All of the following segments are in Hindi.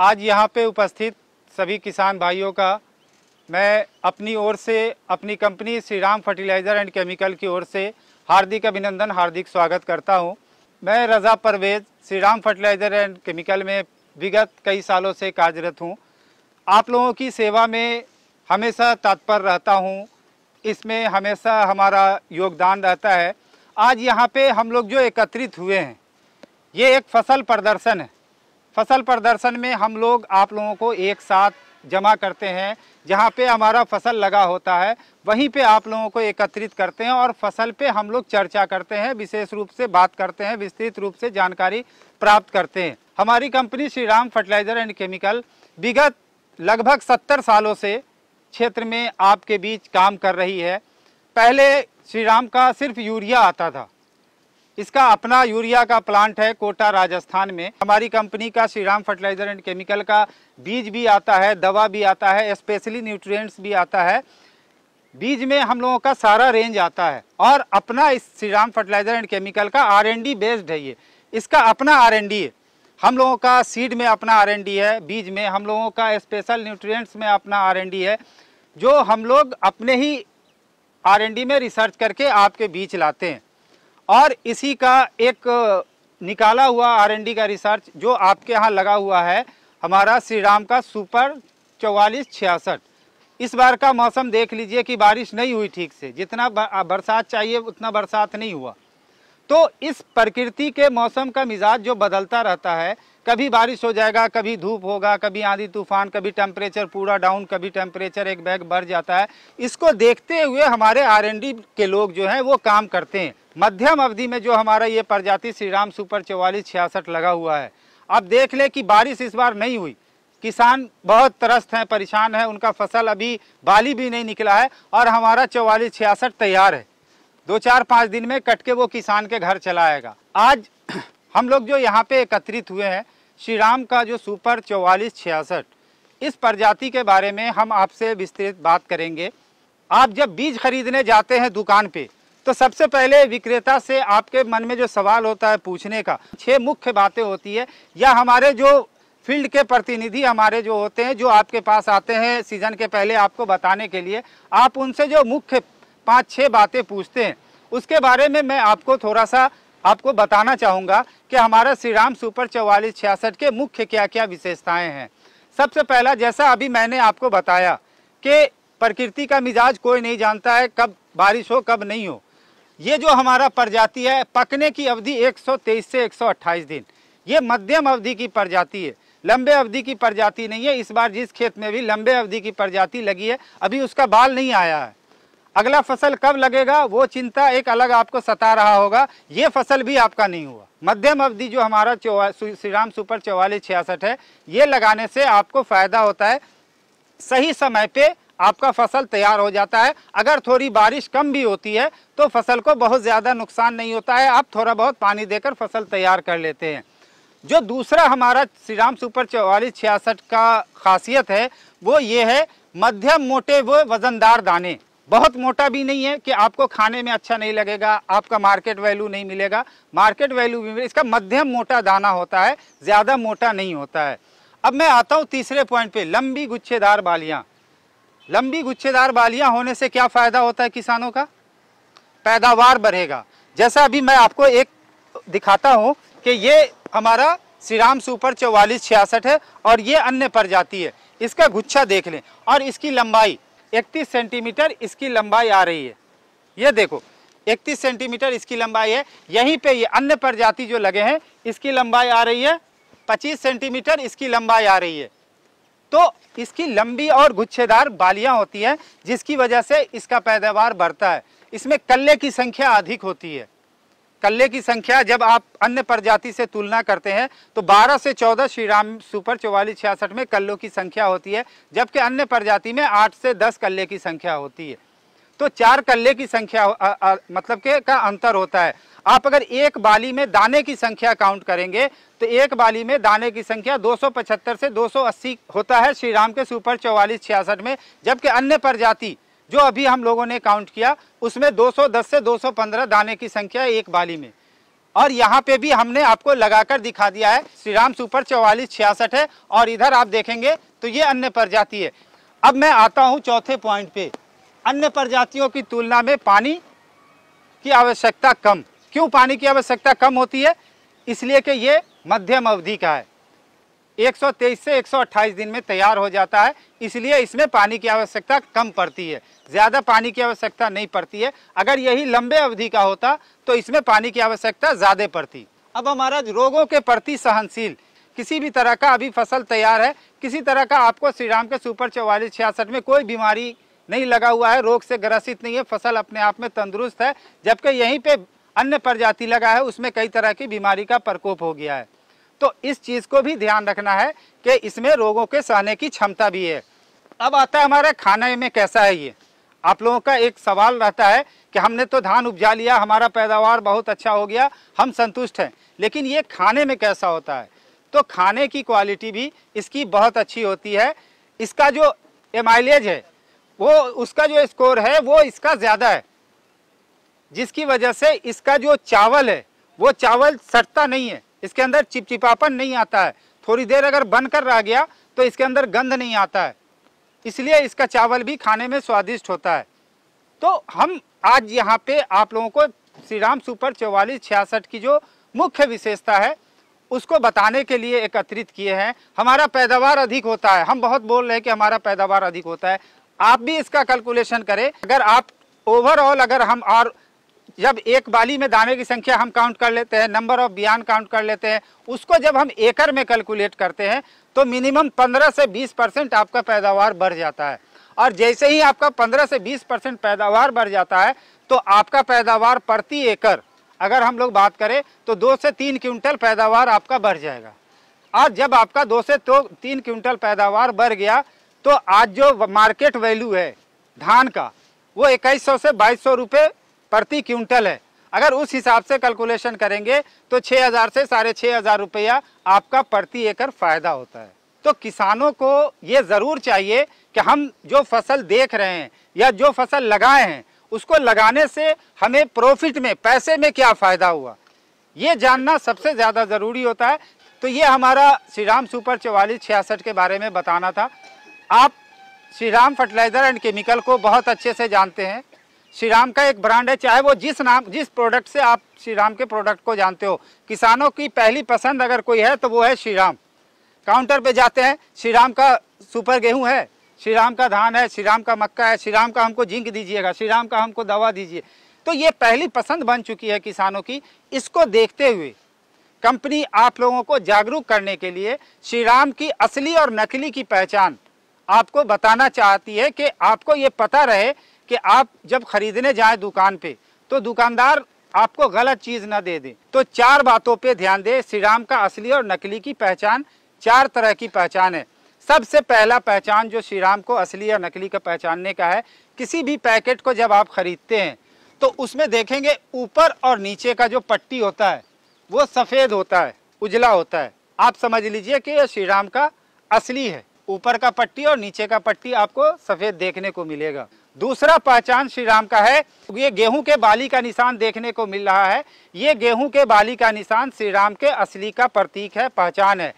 आज यहाँ पे उपस्थित सभी किसान भाइयों का मैं अपनी ओर से, अपनी company Shriram fertiliser and chemical की ओर से हार्दिक अभिनंदन, हार्दिक स्वागत करता हूँ। मैं Raza Parvez Shriram fertiliser and chemical में विगत कई सालों से कार्यरत हूँ। आप लोगों की सेवा में हमेशा तत्पर रहता हूँ, इसमें हमेशा हमारा योगदान रहता है। आज यहाँ पे हम लोग जो एकत्रित हुए हैं, ये एक फसल प्रदर्शन है। फसल प्रदर्शन में हम लोग आप लोगों को एक साथ जमा करते हैं, जहाँ पे हमारा फसल लगा होता है वहीं पे आप लोगों को एकत्रित करते हैं और फसल पे हम लोग चर्चा करते हैं, विशेष रूप से बात करते हैं, विस्तृत रूप से जानकारी प्राप्त करते हैं। हमारी company Shriram fertiliser and chemical विगत लगभग 70 सालों से क्षेत्र में आपके बीच काम कर रही है। पहले श्रीराम का सिर्फ यूरिया आता था, इसका अपना यूरिया का प्लांट है कोटा राजस्थान में। हमारी कंपनी का श्रीराम फर्टिलाइज़र एंड केमिकल का बीज भी आता है, दवा भी आता है, स्पेशली न्यूट्रिएंट्स भी आता है। बीज में हम लोगों का सारा रेंज आता है और अपना इस श्रीराम फर्टिलाइज़र एंड केमिकल का R&D बेस्ड है। ये इसका अपना R&D है। हम लोगों का सीड में अपना R&D है, बीज में हम लोगों का स्पेशल न्यूट्रिएंट्स में अपना R&D है, जो हम लोग अपने ही R&D में रिसर्च करके आपके बीच लाते हैं। और इसी का एक निकाला हुआ R&D का रिसर्च जो आपके यहाँ लगा हुआ है, हमारा श्रीराम का सुपर 4466। इस बार का मौसम देख लीजिए कि बारिश नहीं हुई ठीक से, जितना बरसात चाहिए उतना बरसात नहीं हुआ। तो इस प्रकृति के मौसम का मिजाज जो बदलता रहता है, कभी बारिश हो जाएगा, कभी धूप होगा, कभी आंधी तूफान, कभी टेम्परेचर पूरा डाउन, कभी टेम्परेचर एक बैग बढ़ जाता है। इसको देखते हुए हमारे R&D के लोग जो हैं वो काम करते हैं। मध्यम अवधि में जो हमारा ये प्रजाति श्रीराम सुपर 4466 लगा हुआ है, अब देख ले कि बारिश इस बार नहीं हुई, किसान बहुत त्रस्त हैं, परेशान है, उनका फसल अभी बाली भी नहीं निकला है और हमारा 4466 तैयार है। 2-4-5 दिन में कट के वो किसान के घर चला आएगा। आज हम लोग जो यहाँ पे एकत्रित हुए हैं, श्रीराम का जो सुपर 4466, इस प्रजाति के बारे में हम आपसे विस्तृत बात करेंगे। आप जब बीज खरीदने जाते हैं दुकान पे, तो सबसे पहले विक्रेता से आपके मन में जो सवाल होता है पूछने का, 6 मुख्य बातें होती है, या हमारे जो फील्ड के प्रतिनिधि हमारे जो होते हैं, जो आपके पास आते हैं सीजन के पहले आपको बताने के लिए, आप उनसे जो मुख्य 5-6 बातें पूछते हैं, उसके बारे में मैं आपको थोड़ा सा आपको बताना चाहूँगा कि हमारा श्रीराम सुपर 4466 के मुख्य क्या क्या विशेषताएं हैं। सबसे पहला, जैसा अभी मैंने आपको बताया कि प्रकृति का मिजाज कोई नहीं जानता है, कब बारिश हो कब नहीं हो। ये जो हमारा प्रजाति है, पकने की अवधि 123 से 128 दिन, ये मध्यम अवधि की प्रजाति है, लंबे अवधि की प्रजाति नहीं है। इस बार जिस खेत में भी लंबे अवधि की प्रजाति लगी है, अभी उसका बाल नहीं आया है। अगला फसल कब लगेगा वो चिंता एक अलग आपको सता रहा होगा, ये फसल भी आपका नहीं हुआ। मध्यम अवधि जो हमारा श्रीराम सुपर 4466 है, ये लगाने से आपको फायदा होता है, सही समय पे आपका फसल तैयार हो जाता है। अगर थोड़ी बारिश कम भी होती है तो फसल को बहुत ज़्यादा नुकसान नहीं होता है, आप थोड़ा बहुत पानी देकर फसल तैयार कर लेते हैं। जो दूसरा हमारा श्रीराम सुपर 4466 का खासियत है वो ये है, मध्यम मोटे व वजनदार दाने। बहुत मोटा भी नहीं है कि आपको खाने में अच्छा नहीं लगेगा, आपका मार्केट वैल्यू नहीं मिलेगा, मार्केट वैल्यू भी इसका मध्यम मोटा दाना होता है, ज़्यादा मोटा नहीं होता है। अब मैं आता हूँ तीसरे पॉइंट पे, लंबी गुच्छेदार बालियाँ। लंबी गुच्छेदार बालियाँ होने से क्या फ़ायदा होता है किसानों का? पैदावार बढ़ेगा। जैसा अभी मैं आपको एक दिखाता हूँ कि ये हमारा श्रीराम सुपर 4466 है और ये अन्य प्रजाति है। इसका गुच्छा देख लें और इसकी लंबाई 31 सेंटीमीटर इसकी लंबाई आ रही है। ये देखो 31 सेंटीमीटर इसकी लंबाई है। यहीं पे ये अन्य प्रजाति जो लगे हैं इसकी लंबाई आ रही है 25 सेंटीमीटर इसकी लंबाई आ रही है। तो इसकी लंबी और गुच्छेदार बालियां होती हैं, जिसकी वजह से इसका पैदावार बढ़ता है। इसमें कल्ले की संख्या अधिक होती है। कल्ले की संख्या जब आप अन्य प्रजाति से तुलना करते हैं तो 12 से 14 श्रीराम सुपर 4466 में कल्लों की संख्या होती है, जबकि अन्य प्रजाति में 8 से 10 कल्ले की संख्या होती है। तो 4 कल्ले की संख्या मतलब के का अंतर होता है। आप अगर एक बाली में दाने की संख्या काउंट करेंगे तो एक बाली में दाने की संख्या 275 से 280 होता है श्रीराम के सुपर 4466 में, जबकि अन्य प्रजाति जो अभी हम लोगों ने काउंट किया उसमें 210 से 215 दाने की संख्या एक बाली में। और यहाँ पे भी हमने आपको लगाकर दिखा दिया है। श्रीराम सुपर 4466 है और इधर आप देखेंगे तो ये अन्य प्रजाति है। अब मैं आता हूँ चौथे पॉइंट पे। अन्य प्रजातियों की तुलना में पानी की आवश्यकता कम। क्यों पानी की आवश्यकता कम होती है? इसलिए कि ये मध्यम अवधि का है, 123 से 128 दिन में तैयार हो जाता है, इसलिए इसमें पानी की आवश्यकता कम पड़ती है, ज़्यादा पानी की आवश्यकता नहीं पड़ती है। अगर यही लंबे अवधि का होता तो इसमें पानी की आवश्यकता ज़्यादा पड़ती। अब हमारा रोगों के प्रति सहनशील, किसी भी तरह का अभी फसल तैयार है, किसी तरह का आपको श्रीराम के सुपर 4466 में कोई बीमारी नहीं लगा हुआ है, रोग से ग्रसित नहीं है, फसल अपने आप में तंदुरुस्त है। जबकि यहीं पे अन्य प्रजाति लगा है, उसमें कई तरह की बीमारी का प्रकोप हो गया है। तो इस चीज़ को भी ध्यान रखना है कि इसमें रोगों के सहने की क्षमता भी है। अब आता है हमारे खाने में कैसा है ये। आप लोगों का एक सवाल रहता है कि हमने तो धान उपजा लिया, हमारा पैदावार बहुत अच्छा हो गया, हम संतुष्ट हैं, लेकिन ये खाने में कैसा होता है? तो खाने की क्वालिटी भी इसकी बहुत अच्छी होती है। इसका जो माइलेज है, वो उसका जो स्कोर है वो इसका ज़्यादा है, जिसकी वजह से इसका जो चावल है वो चावल सड़ता नहीं है, इसके अंदर चिपचिपापन नहीं आता है। थोड़ी देर अगर बनकर रह गया तो इसके अंदर गंध नहीं आता है, इसलिए इसका चावल भी खाने में स्वादिष्ट होता है। तो हम आज यहाँ पे आप लोगों को श्रीराम सुपर 4466 की जो मुख्य विशेषता है उसको बताने के लिए एकत्रित किए हैं। हमारा पैदावार अधिक होता है, हम बहुत बोल रहे हैं कि हमारा पैदावार अधिक होता है। आप भी इसका कैलकुलेशन करें। अगर आप ओवरऑल अगर हम और जब एक बाली में दाने की संख्या हम काउंट कर लेते हैं, नंबर ऑफ बियान काउंट कर लेते हैं, उसको जब हम एकड़ में कैलकुलेट करते हैं तो मिनिमम 15 से 20% आपका पैदावार बढ़ जाता है। और जैसे ही आपका 15 से 20% पैदावार बढ़ जाता है तो आपका पैदावार प्रति एकड़ अगर हम लोग बात करें तो 2 से 3 क्विंटल पैदावार आपका बढ़ जाएगा। और जब आपका 2 से 3 क्विंटल पैदावार बढ़ गया तो आज जो मार्केट वैल्यू है धान का वो 2100 से 2200 रुपये प्रति क्विंटल है। अगर उस हिसाब से कैलकुलेशन करेंगे तो 6000 से 6500 रुपया आपका प्रति एकड़ फायदा होता है। तो किसानों को ये ज़रूर चाहिए कि हम जो फसल देख रहे हैं या जो फसल लगाए हैं उसको लगाने से हमें प्रॉफिट में, पैसे में क्या फ़ायदा हुआ, ये जानना सबसे ज़्यादा ज़रूरी होता है। तो ये हमारा श्रीराम सुपर 4466 के बारे में बताना था। आप श्रीराम फर्टिलाइज़र एंड केमिकल को बहुत अच्छे से जानते हैं। श्रीराम का एक ब्रांड है, चाहे वो जिस प्रोडक्ट से आप श्रीराम के प्रोडक्ट को जानते हो। किसानों की पहली पसंद अगर कोई है तो वो है श्रीराम। काउंटर पे जाते हैं, श्रीराम का सुपर गेहूं है, श्रीराम का धान है, श्रीराम का मक्का है, श्रीराम का हमको जिंक दीजिएगा, श्रीराम का हमको दवा दीजिए। तो ये पहली पसंद बन चुकी है किसानों की। इसको देखते हुए कंपनी आप लोगों को जागरूक करने के लिए श्रीराम की असली और नकली की पहचान आपको बताना चाहती है कि आपको ये पता रहे कि आप जब खरीदने जाएं दुकान पे तो दुकानदार आपको गलत चीज़ ना दे दे। तो 4 बातों पे ध्यान दे। श्रीराम का असली और नकली की पहचान 4 तरह की पहचान है। सबसे पहला पहचान जो श्रीराम को असली और नकली का पहचानने का है, किसी भी पैकेट को जब आप खरीदते हैं तो उसमें देखेंगे ऊपर और नीचे का जो पट्टी होता है वो सफ़ेद होता है, उजला होता है। आप समझ लीजिए कि ये श्रीराम का असली है। ऊपर का पट्टी और नीचे का पट्टी आपको सफ़ेद देखने को मिलेगा। दूसरा पहचान श्रीराम का है, ये गेहूं के बाली का निशान देखने को मिल रहा है। ये गेहूं के बाली का निशान श्रीराम के असली का प्रतीक है, पहचान है।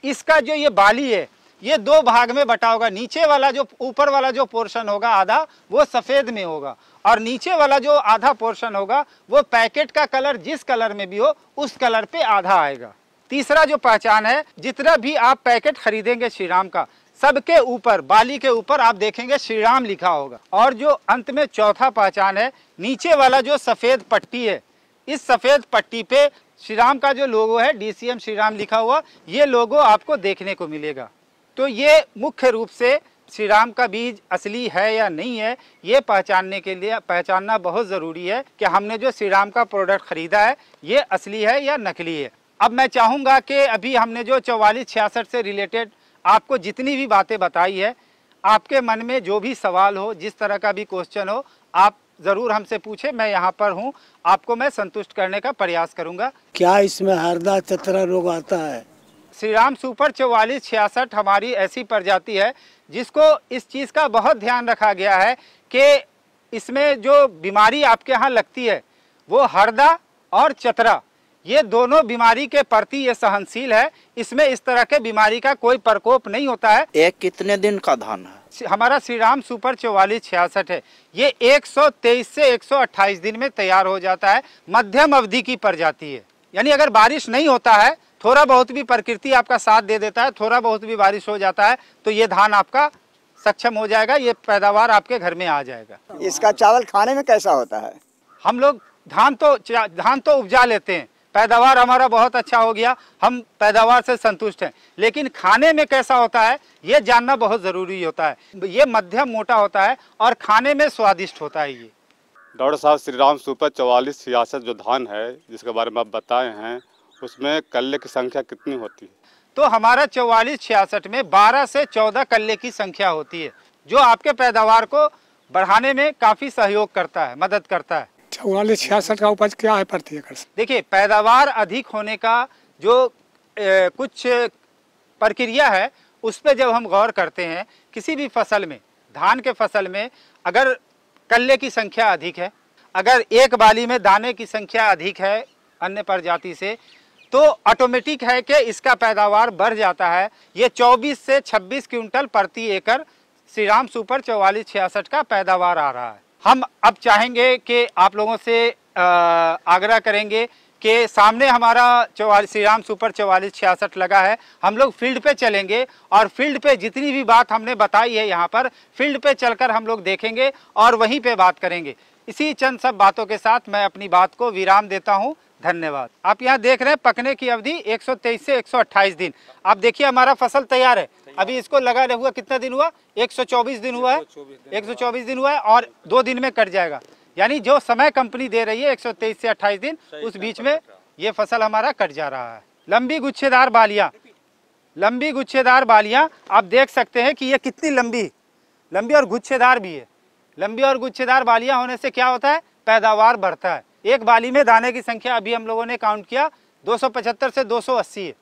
इसका जो ये बाली है ये 2 भाग में बटा होगा। नीचे वाला जो ऊपर वाला जो पोर्शन होगा आधा वो सफ़ेद में होगा और नीचे वाला जो आधा पोर्शन होगा वो पैकेट का कलर जिस कलर में भी हो उस कलर पे आधा आएगा। तीसरा जो पहचान है, जितना भी आप पैकेट खरीदेंगे श्रीराम का सबके ऊपर, बाली के ऊपर आप देखेंगे श्रीराम लिखा होगा। और जो अंत में चौथा पहचान है, नीचे वाला जो सफ़ेद पट्टी है, इस सफ़ेद पट्टी पे श्रीराम का जो लोगो है DCM श्रीराम लिखा हुआ, ये लोगो आपको देखने को मिलेगा। तो ये मुख्य रूप से श्रीराम का बीज असली है या नहीं है ये पहचानने के लिए पहचानना बहुत ज़रूरी है कि हमने जो श्रीराम का प्रोडक्ट ख़रीदा है ये असली है या नकली है। अब मैं चाहूँगा कि अभी हमने जो 4466 से रिलेटेड आपको जितनी भी बातें बताई है, आपके मन में जो भी सवाल हो, जिस तरह का भी क्वेश्चन हो, आप ज़रूर हमसे पूछें। मैं यहाँ पर हूँ, आपको मैं संतुष्ट करने का प्रयास करूँगा। क्या इसमें हरदा चतरा रोग आता है? श्रीराम सुपर 4466 हमारी ऐसी प्रजाति है जिसको इस चीज़ का बहुत ध्यान रखा गया है कि इसमें जो बीमारी आपके यहाँ लगती है वो हरदा और चतरा, ये दोनों बीमारी के प्रति ये सहनशील है। इसमें इस तरह के बीमारी का कोई प्रकोप नहीं होता है। एक कितने दिन का धान है? हमारा श्रीराम सुपर 4466 है। ये 123 से 128 दिन में तैयार हो जाता है। मध्यम अवधि की प्रजाति है, यानी अगर बारिश नहीं होता है, थोड़ा बहुत भी प्रकृति आपका साथ दे देता है, थोड़ा बहुत भी बारिश हो जाता है, तो ये धान आपका सक्षम हो जाएगा, ये पैदावार आपके घर में आ जाएगा। इसका चावल खाने में कैसा होता है? हम लोग धान तो उपजा लेते हैं, पैदावार हमारा बहुत अच्छा हो गया, हम पैदावार से संतुष्ट हैं, लेकिन खाने में कैसा होता है ये जानना बहुत ज़रूरी होता है। ये मध्यम मोटा होता है और खाने में स्वादिष्ट होता है। ये डॉक्टर साहब, श्रीराम सुपर 4466 जो धान है जिसके बारे में आप बताए हैं, उसमें कल्ले की संख्या कितनी होती है? तो हमारा 4466 में 12 से 14 कल्ले की संख्या होती है, जो आपके पैदावार को बढ़ाने में काफ़ी सहयोग करता है, मदद करता है। 4466 का उपज क्या है प्रति एकड़? देखिए, पैदावार अधिक होने का जो कुछ प्रक्रिया है, उस पर जब हम गौर करते हैं, किसी भी फसल में, धान के फसल में अगर कल्ले की संख्या अधिक है, अगर एक बाली में दाने की संख्या अधिक है अन्य प्रजाति से, तो ऑटोमेटिक है कि इसका पैदावार बढ़ जाता है। ये 24 से 26 क्विंटल प्रति एकड़ श्रीराम सुपर 4466 का पैदावार आ रहा है। हम अब चाहेंगे कि आप लोगों से आग्रह करेंगे कि सामने हमारा श्रीराम सुपर 4466 लगा है, हम लोग फील्ड पे चलेंगे और फील्ड पे जितनी भी बात हमने बताई है यहाँ पर, फील्ड पे चलकर हम लोग देखेंगे और वहीं पे बात करेंगे। इसी चंद सब बातों के साथ मैं अपनी बात को विराम देता हूँ। धन्यवाद। आप यहाँ देख रहे हैं पकने की अवधि 123 से 128 दिन। आप देखिए हमारा फसल तैयार है। अभी इसको लगा हुआ कितना दिन हुआ? 124 दिन हुआ है। 124 दिन हुआ है और 2 दिन में कट जाएगा, यानी जो समय कंपनी दे रही है 123 से 28 दिन, उस बीच में ये फसल हमारा कट जा रहा है। लंबी गुच्छेदार बालियां आप देख सकते हैं कि ये कितनी लंबी और गुच्छेदार भी है। लंबी और गुच्छेदार बालियां होने से क्या होता है? पैदावार बढ़ता है। एक बाली में दाने की संख्या अभी हम लोगों ने काउंट किया 275 से 280 है।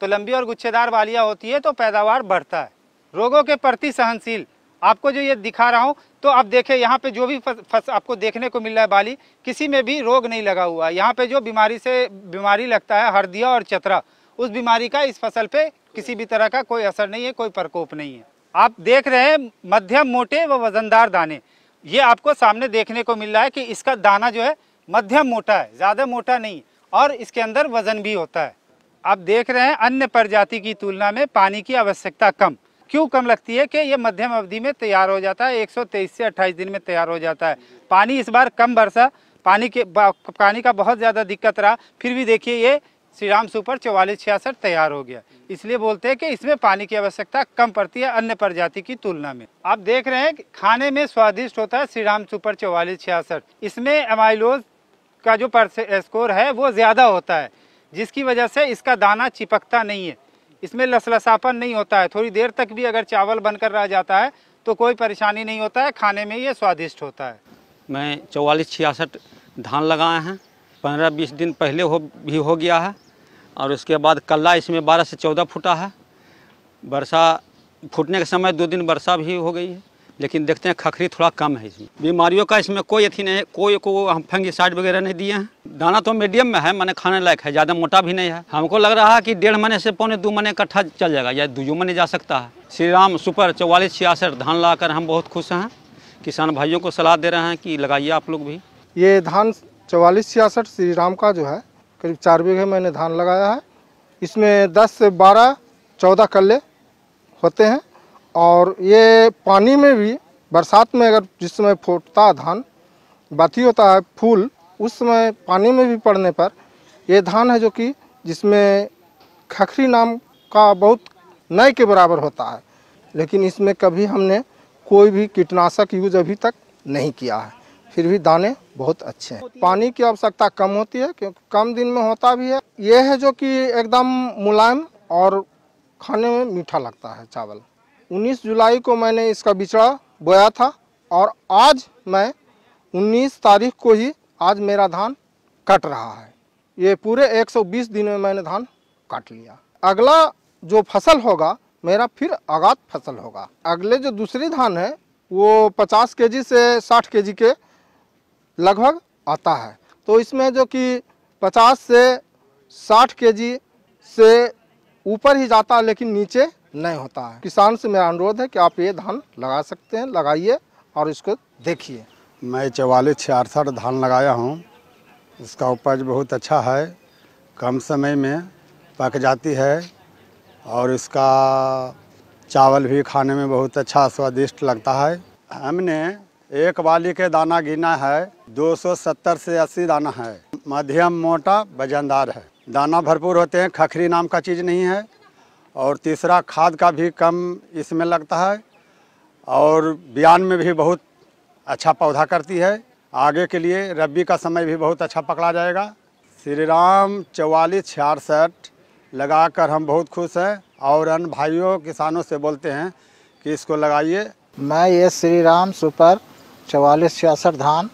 तो लंबी और गुच्छेदार बालियां होती है तो पैदावार बढ़ता है। रोगों के प्रति सहनशील, आपको जो ये दिखा रहा हूँ, तो आप देखें यहाँ पे जो भी आपको देखने को मिल रहा है बाली, किसी में भी रोग नहीं लगा हुआ है। यहाँ पे जो बीमारी लगता है हरदिया और चतरा, उस बीमारी का इस फसल पे किसी भी तरह का कोई असर नहीं है, कोई प्रकोप नहीं है। आप देख रहे हैं मध्यम मोटे व वजनदार दाने, ये आपको सामने देखने को मिल रहा है कि इसका दाना जो है मध्यम मोटा है, ज़्यादा मोटा नहीं, और इसके अंदर वजन भी होता है। आप देख रहे हैं अन्य प्रजाति की तुलना में पानी की आवश्यकता कम। क्यों कम लगती है? कि ये मध्यम अवधि में तैयार हो जाता है, 123 से 28 दिन में तैयार हो जाता है। पानी इस बार कम बरसा, पानी का बहुत ज़्यादा दिक्कत रहा, फिर भी देखिए ये श्रीराम सुपर 4466 तैयार हो गया। इसलिए बोलते हैं कि इसमें पानी की आवश्यकता कम पड़ती है अन्य प्रजाति की तुलना में। आप देख रहे हैं खाने में स्वादिष्ट होता है श्रीराम सुपर 4466। इसमें एमाइलोज का जो स्कोर है वो ज़्यादा होता है, जिसकी वजह से इसका दाना चिपकता नहीं है, इसमें लसलसापन नहीं होता है। थोड़ी देर तक भी अगर चावल बनकर रह जाता है तो कोई परेशानी नहीं होता है, खाने में ये स्वादिष्ट होता है। मैं 4466 धान लगाए हैं, 15-20 दिन पहले भी हो गया है, और उसके बाद कल्ला इसमें 12 से 14 फुटा है। वर्षा फूटने के समय 2 दिन वर्षा भी हो गई है, लेकिन देखते हैं खखरी थोड़ा कम है। इसमें बीमारियों का इसमें कोई अथी नहीं है, कोई को हम फंगिसाइड वगैरह नहीं दिए हैं। दाना तो मीडियम में है, माने खाने लायक है, ज़्यादा मोटा भी नहीं है। हमको लग रहा है कि 1.5 महीने से 1.25 महीने इकट्ठा चल जाएगा, या 2 महीने जा सकता है। श्रीराम सुपर 4466 धान लाकर हम बहुत खुश हैं। किसान भाइयों को सलाह दे रहे हैं कि लगाइए आप लोग भी। ये धान 4466 श्रीराम का जो है करीब 4 बीघे मैंने धान लगाया है। इसमें 10 से 12 14 कल्ले होते हैं, और ये पानी में भी बरसात में अगर जिस समय फूटता धान बाती होता है फूल, उस समय पानी में भी पड़ने पर ये धान है जो कि जिसमें खखरी नाम का बहुत नए के बराबर होता है, लेकिन इसमें कभी हमने कोई भी कीटनाशक यूज अभी तक नहीं किया है, फिर भी दाने बहुत अच्छे हैं। पानी की आवश्यकता कम होती है क्योंकि कम दिन में होता भी है। ये है जो कि एकदम मुलायम और खाने में मीठा लगता है चावल। 19 जुलाई को मैंने इसका बिचड़ा बोया था, और आज मैं 19 तारीख को ही आज मेरा धान कट रहा है। ये पूरे 120 दिन में मैंने धान काट लिया। अगला जो फसल होगा मेरा फिर आगात फसल होगा। अगले जो दूसरी धान है वो 50 केजी से 60 केजी के लगभग आता है। तो इसमें जो कि 50 से 60 केजी से ऊपर ही जाता है, लेकिन नीचे नहीं होता है। किसान से मेरा अनुरोध है कि आप ये धान लगा सकते हैं, लगाइए और इसको देखिए। मैं 4466 धान लगाया हूँ। इसका उपज बहुत अच्छा है, कम समय में पक जाती है और इसका चावल भी खाने में बहुत अच्छा स्वादिष्ट लगता है। हमने एक बाली के दाना गिना है, 270 से 80 दाना है। मध्यम मोटा वजनदार है, दाना भरपूर होते हैं, खखरी नाम का चीज़ नहीं है। और तीसरा, खाद का भी कम इसमें लगता है और बयान में भी बहुत अच्छा पौधा करती है। आगे के लिए रबी का समय भी बहुत अच्छा पकड़ा जाएगा। श्रीराम 4466 लगाकर हम बहुत खुश हैं और अन्य भाइयों किसानों से बोलते हैं कि इसको लगाइए। मैं ये श्रीराम सुपर 4466 धान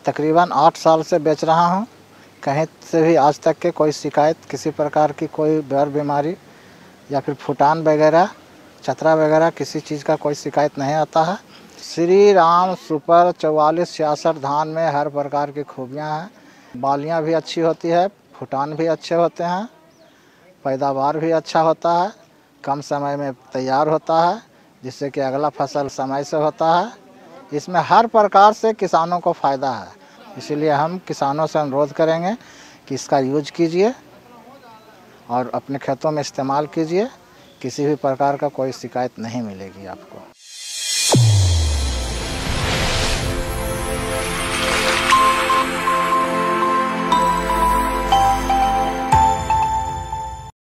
तकरीबन 8 साल से बेच रहा हूँ। कहीं से भी आज तक के कोई शिकायत, किसी प्रकार की कोई बर बीमारी या फिर फुटान वगैरह, चतरा वगैरह किसी चीज़ का कोई शिकायत नहीं आता है। श्री राम सुपर 4466 धान में हर प्रकार की खूबियाँ हैं। बालियाँ भी अच्छी होती है, फुटान भी अच्छे होते हैं, पैदावार भी अच्छा होता है, कम समय में तैयार होता है, जिससे कि अगला फसल समय से होता है। इसमें हर प्रकार से किसानों को फ़ायदा है, इसीलिए हम किसानों से अनुरोध करेंगे कि इसका यूज कीजिए और अपने खेतों में इस्तेमाल कीजिए। किसी भी प्रकार का कोई शिकायत नहीं मिलेगी आपको।